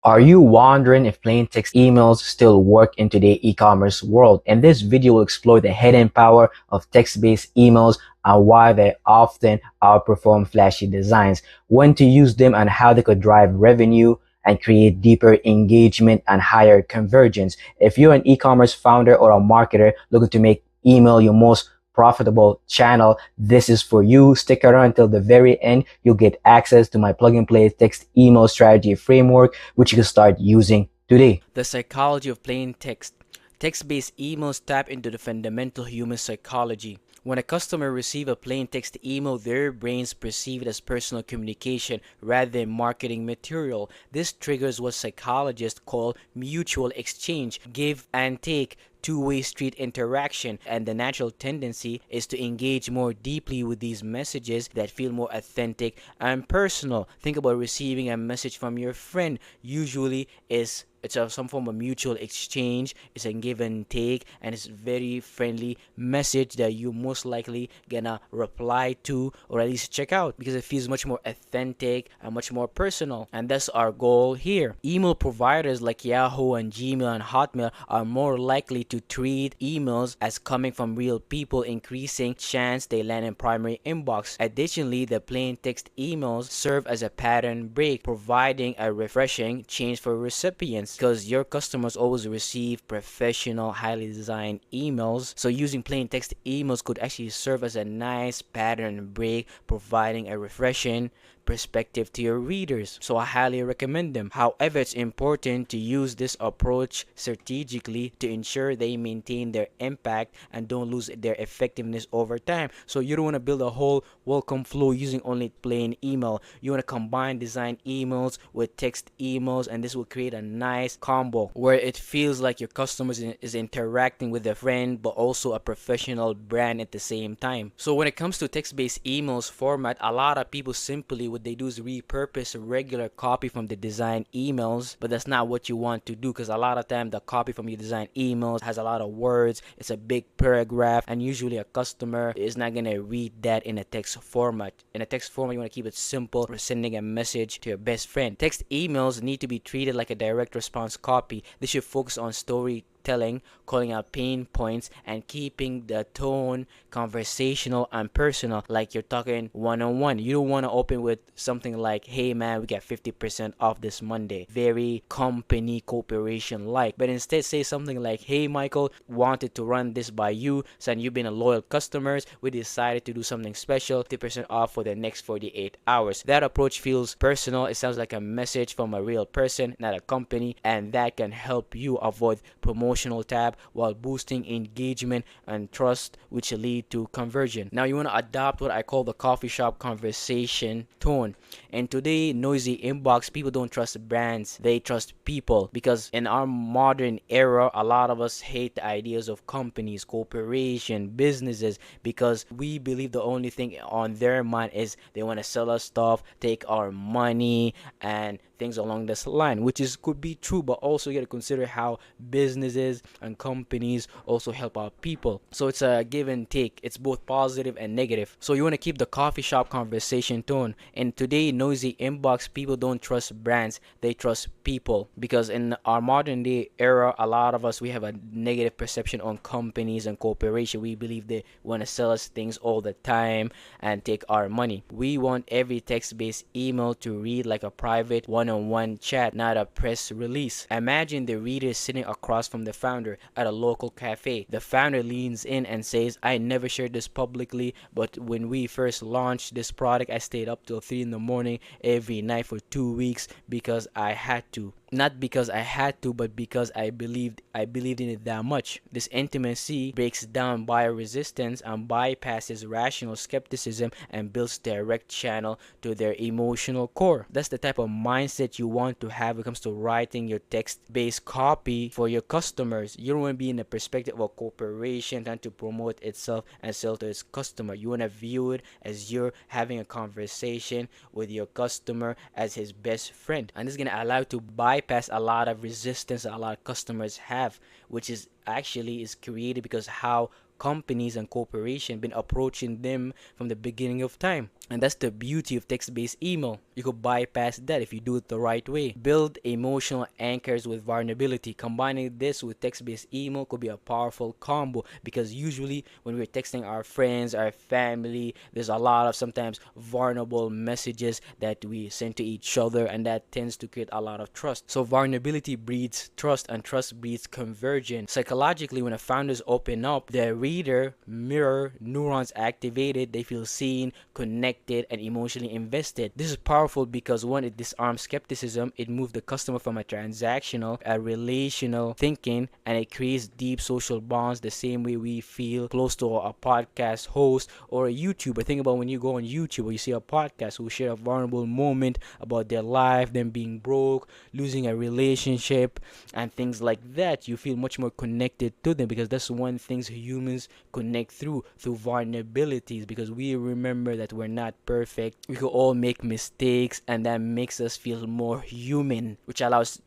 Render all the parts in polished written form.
Are you wondering if plain text emails still work in today's e-commerce world? In this video, we'll explore the hidden power of text-based emails and why they often outperform flashy designs, when to use them and how they could drive revenue and create deeper engagement and higher conversions. If you're an e-commerce founder or a marketer looking to make email your most profitable channel, this is for you. Stick around until the very end. You'll get access to my plug and play text email strategy framework, which you can start using today. The psychology of plain text. Text-based emails tap into the fundamental human psychology. When a customer receives a plain text email, their brains perceive it as personal communication rather than marketing material. This triggers what psychologists call mutual exchange, give and take, two-way street interaction, and the natural tendency is to engage more deeply with these messages that feel more authentic and personal. Think about receiving a message from your friend. Usually it's some form of mutual exchange. It's a give and take, and it's a very friendly message that you most likely gonna reply to or at least check out because it feels much more authentic and much more personal. And that's our goal here. Email providers like Yahoo and Gmail and Hotmail are more likely to treat emails as coming from real people, increasing chance they land in primary inbox. Additionally, the plain text emails serve as a pattern break, providing a refreshing change for recipients, because your customers always receive professional, highly designed emails. So using plain text emails could actually serve as a nice pattern break, providing a refreshing perspective to your readers. So I highly recommend them. However, it's important to use this approach strategically to ensure they maintain their impact and don't lose their effectiveness over time. So you don't want to build a whole welcome flow using only plain email. You want to combine design emails with text emails, and this will create a nice combo where it feels like your customers is interacting with a friend but also a professional brand at the same time. So when it comes to text-based emails format, a lot of people simply what they do is repurpose a regular copy from the design emails, but that's not what you want to do, because a lot of time the copy from your design emails has a lot of words, it's a big paragraph, and usually a customer is not going to read that in a text format. In a text format, you want to keep it simple for sending a message to your best friend. Text emails need to be treated like a direct response copy. They should focus on storytelling, calling out pain points, and keeping the tone conversational and personal, like you're talking one-on-one. You don't want to open with something like, hey man, we got 50% off this Monday, very company cooperation like, but instead say something like, hey Michael, wanted to run this by you, since you've been a loyal customers, we decided to do something special, 50% off for the next 48 hours. That approach feels personal. It sounds like a message from a real person, not a company, and that can help you avoid promotional tab while boosting engagement and trust, which lead to conversion. Now you want to adopt what I call the coffee shop conversation tone. In today's noisy inbox, people don't trust brands, they trust people, because in our modern era, a lot of us hate the ideas of companies, corporation, businesses, because we believe the only thing on their mind is they want to sell us stuff, take our money, and things along this line, which is could be true, but also you got to consider how businesses and companies also help out people. So it's a give and take. It's both positive and negative. So you want to keep the coffee shop conversation tone. In today's noisy inbox, people don't trust brands, they trust people, because in our modern day era, a lot of us, we have a negative perception on companies and corporation. We believe they want to sell us things all the time and take our money. We want every text-based email to read like a private one-on-one chat, not a press release. Imagine the reader sitting across from the founder at a local cafe. The founder leans in and says, I never shared this publicly, but when we first launched this product, I stayed up till 3 in the morning every night for 2 weeks because I had to. Not because I had to, but because I believed in it that much. This intimacy breaks down buyer resistance and bypasses rational skepticism and builds direct channel to their emotional core. That's the type of mindset you want to have when it comes to writing your text-based copy for your customers. You don't want to be in the perspective of a corporation trying to promote itself and sell to its customer. You want to view it as you're having a conversation with your customer as his best friend, and this is going to allow you to bypass a lot of resistance that a lot of customers have, which is actually is created because how companies and corporations been approaching them from the beginning of time. And that's the beauty of text-based email. You could bypass that if you do it the right way. Build emotional anchors with vulnerability. Combining this with text-based email could be a powerful combo, because usually when we're texting our friends, our family, there's a lot of sometimes vulnerable messages that we send to each other, and that tends to create a lot of trust. So vulnerability breeds trust, and trust breeds conversion. Psychologically, when the founders open up, the reader mirror neurons activated, they feel seen, connected, and emotionally invested. This is powerful because one, it disarms skepticism, it moves the customer from a transactional, a relational thinking, and it creates deep social bonds the same way we feel close to a podcast host or a YouTuber. Think about when you go on YouTube or you see a podcast who share a vulnerable moment about their life, them being broke, losing a relationship, and things like that. You feel much more connected to them, because that's one thing humans connect through vulnerabilities, because we remember that we're not perfect. We could all make mistakes, and that makes us feel more human, which allows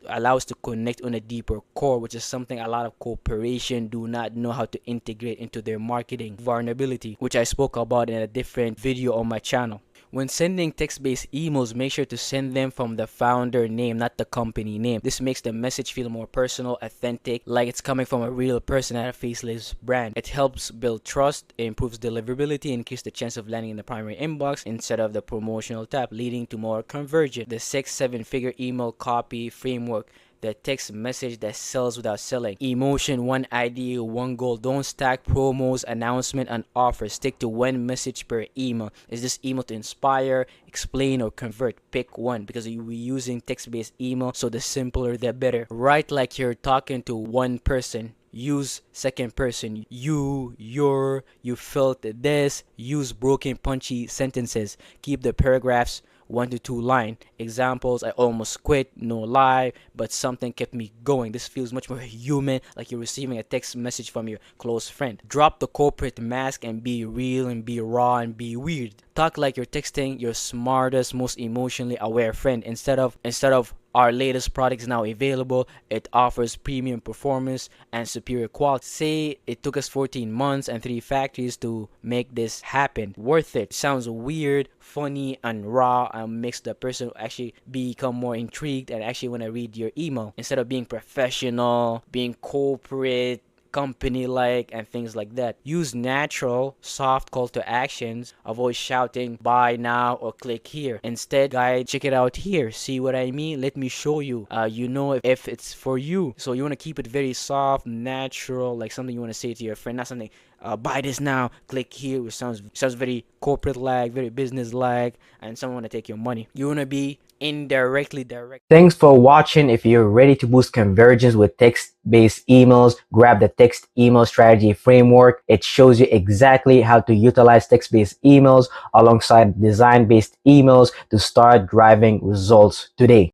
to connect on a deeper core, which is something a lot of corporations do not know how to integrate into their marketing. Vulnerability, which I spoke about in a different video on my channel. When sending text-based emails, make sure to send them from the founder name, not the company name. This makes the message feel more personal, authentic, like it's coming from a real person at a faceless brand. It helps build trust, it improves deliverability, and increases the chance of landing in the primary inbox instead of the promotional tab, leading to more conversion. The 6-7-figure email copy framework. The text message that sells without selling. Emotion, one idea, one goal. Don't stack promos, announcement, and offers. Stick to one message per email. Is this email to inspire, explain, or convert? Pick one, because we're using text-based email, so the simpler the better. Write like you're talking to one person. Use second person. You, your, you felt this. Use broken, punchy sentences. Keep the paragraphs 1 to 2 line. Examples: I almost quit, no lie, but something kept me going. This feels much more human, like you're receiving a text message from your close friend. Drop the corporate mask and be real, and be raw, and be weird. Talk like you're texting your smartest, most emotionally aware friend. Instead of our latest product is now available, it offers premium performance and superior quality. Say it took us 14 months and 3 factories to make this happen. Worth it. Sounds weird, funny, and raw, and makes the person actually become more intrigued and actually want to read your email, instead of being professional, being corporate, company-like, and things like that. Use natural, soft call to actions. Avoid shouting buy now or click here. Instead, guide, check it out here. See what I mean? Let me show you. If it's for you. So you want to keep it very soft, natural, like something you want to say to your friend, not something buy this now, click here, which sounds very corporate-like, very business-like, and someone want to take your money. You want to be indirectly direct. Thanks for watching. If you're ready to boost conversions with text-based emails, grab the text email strategy framework. It shows you exactly how to utilize text-based emails alongside design-based emails to start driving results today.